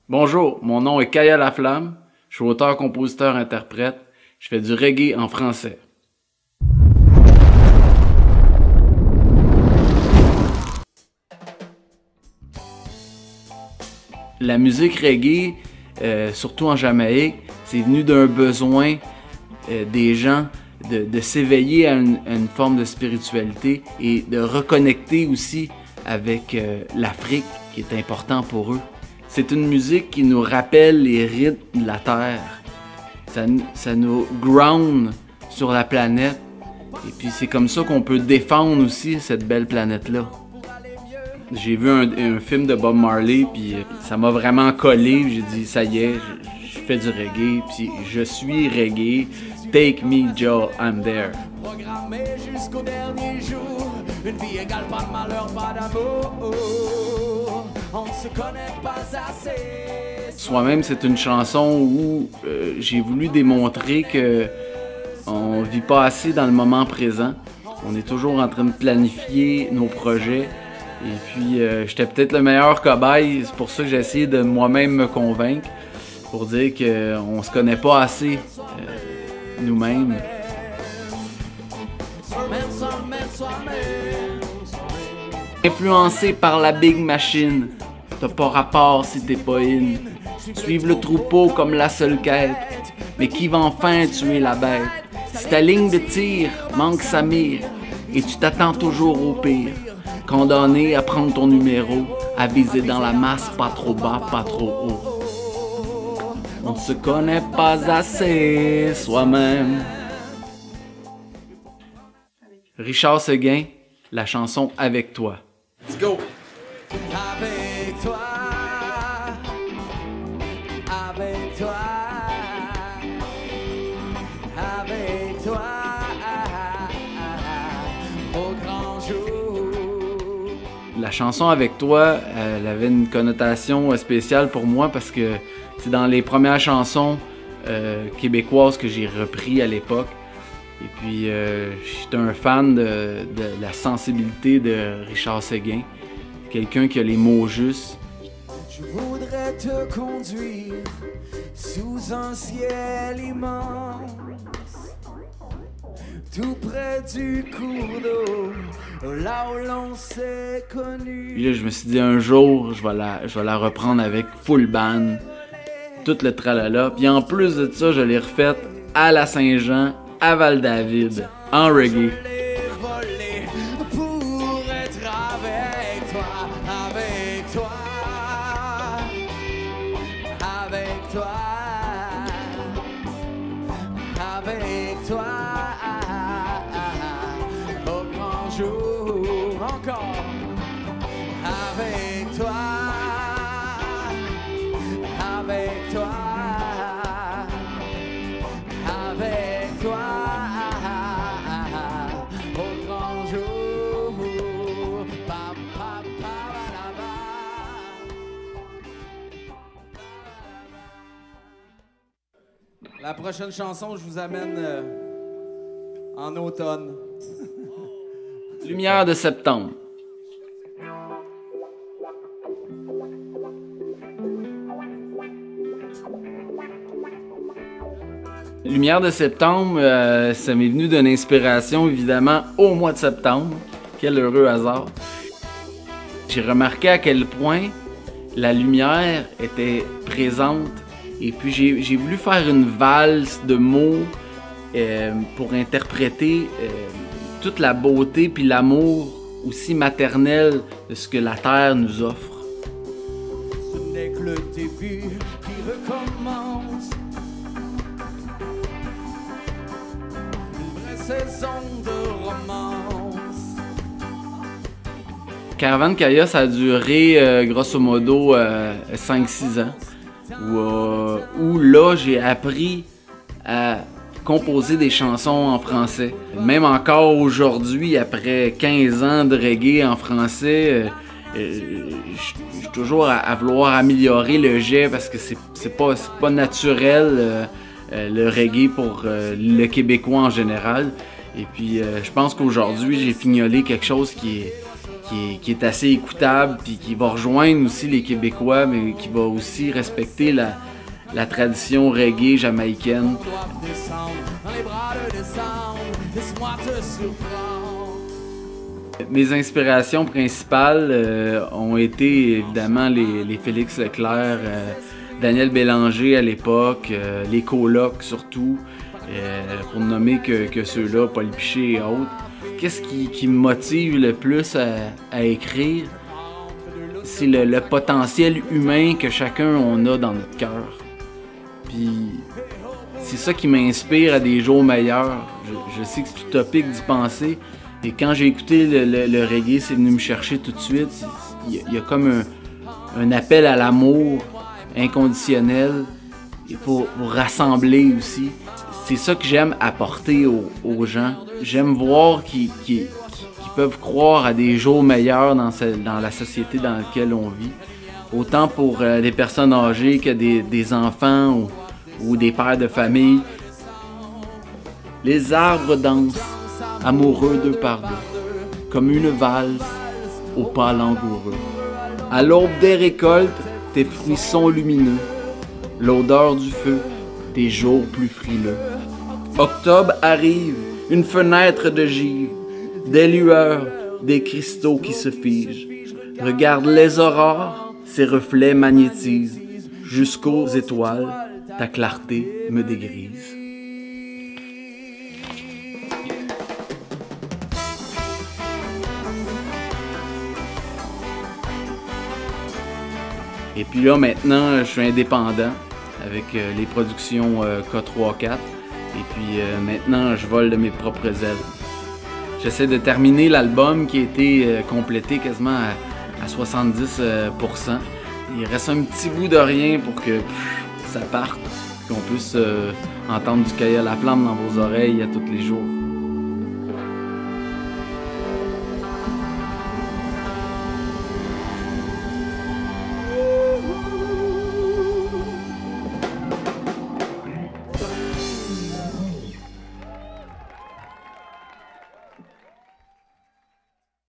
Bonjour, mon nom est Kaya Laflamme, je suis auteur, compositeur, interprète, je fais du reggae en français. La musique reggae, surtout en Jamaïque, c'est venu d'un besoin des gens de s'éveiller à une forme de spiritualité et de reconnecter aussi avec l'Afrique qui est important pour eux. C'est une musique qui nous rappelle les rythmes de la Terre. Ça nous ground sur la planète. Et puis c'est comme ça qu'on peut défendre aussi cette belle planète-là. J'ai vu un film de Bob Marley, puis ça m'a vraiment collé. J'ai dit, ça y est, je fais du reggae, puis je suis reggae. Take me, Joe, I'm there. Programmé jusqu'au dernier jour, une vie égale, pas de malheur, pas d'amour. On ne se connaît pas assez. Soi-même, c'est une chanson où j'ai voulu démontrer que on vit pas assez dans le moment présent. On est toujours en train de planifier nos projets. Et puis, j'étais peut-être le meilleur cobaye. C'est pour ça que j'ai essayé de moi-même me convaincre. Pour dire qu'on se connaît pas assez nous-mêmes. Influencé par la Big Machine, t'as pas rapport si t'es pas in. Suivre le troupeau comme la seule quête, mais qui va enfin tuer la bête? Si ta ligne de tir manque sa mire, et tu t'attends toujours au pire, condamné à prendre ton numéro, à viser dans la masse, pas trop bas, pas trop haut. On ne se connaît pas assez soi-même. Richard Seguin, la chanson Avec toi. Let's go! Avec toi, avec toi, avec toi, au grand jour. La chanson Avec toi, elle avait une connotation spéciale pour moi parce que c'est dans les premières chansons québécoises que j'ai repris à l'époque. Et puis, j'étais un fan de la sensibilité de Richard Seguin. Quelqu'un qui a les mots justes. Je voudrais te conduire sous un ciel immense, tout près du cours d'eau, là où l'on s'est connu. Puis là, je me suis dit, un jour, je vais la reprendre avec full band, tout le tralala. Puis en plus de ça, je l'ai refaite à la Saint-Jean, à Val-David, en reggae. Pour être avec toi, avec toi, avec toi, avec toi, au grand jour encore, avec toi, avec toi. Avec toi, au grand jour, pa, pa, pa, la, la. La prochaine chanson, je vous amène en automne. Lumière de septembre. Lumière de septembre, ça m'est venu d'une inspiration évidemment au mois de septembre. Quel heureux hasard. J'ai remarqué à quel point la lumière était présente et puis j'ai voulu faire une valse de mots pour interpréter toute la beauté puis l'amour aussi maternel de ce que la terre nous offre. Ce n'est que le début qui recommence. Saison de romance. Caravane Kaya, ça a duré grosso modo 5-6 ans. Où là, j'ai appris à composer des chansons en français. Même encore aujourd'hui, après 15 ans de reggae en français, je suis toujours à vouloir améliorer le jet parce que c'est pas naturel. Le reggae pour le Québécois en général. Et puis, je pense qu'aujourd'hui, j'ai fignolé quelque chose qui qui est assez écoutable, puis qui va rejoindre aussi les Québécois, mais qui va aussi respecter la tradition reggae jamaïcaine. Mes inspirations principales ont été évidemment les Félix Leclerc, Daniel Bélanger à l'époque, les Colocs surtout, pour ne nommer que ceux-là, Paul Piché et autres. Qu'est-ce qui me motive le plus à écrire? C'est le potentiel humain que chacun on a dans notre cœur. Puis c'est ça qui m'inspire à des jours meilleurs. Je sais que c'est utopique d'y penser. Et quand j'ai écouté le reggae, c'est venu me chercher tout de suite. Il y a comme un appel à l'amour inconditionnel et pour rassembler aussi. C'est ça que j'aime apporter aux gens. J'aime voir qu'ils peuvent croire à des jours meilleurs dans la société dans laquelle on vit. Autant pour les personnes âgées que des enfants ou des pères de famille. Les arbres dansent, amoureux deux par deux, comme une valse au pas langoureux. À l'aube des récoltes, tes fruits sont lumineux, l'odeur du feu, tes jours plus frileux. Octobre arrive, une fenêtre de givre, des lueurs, des cristaux qui se figent. Regarde les aurores, ces reflets magnétisent, jusqu'aux étoiles, ta clarté me dégrise. Et puis là, maintenant, je suis indépendant avec les productions K3-4. Et puis maintenant, je vole de mes propres ailes. J'essaie de terminer l'album qui a été complété quasiment à 70%. Il reste un petit bout de rien pour que ça parte, qu'on puisse entendre du Kaya La Flamme dans vos oreilles à tous les jours.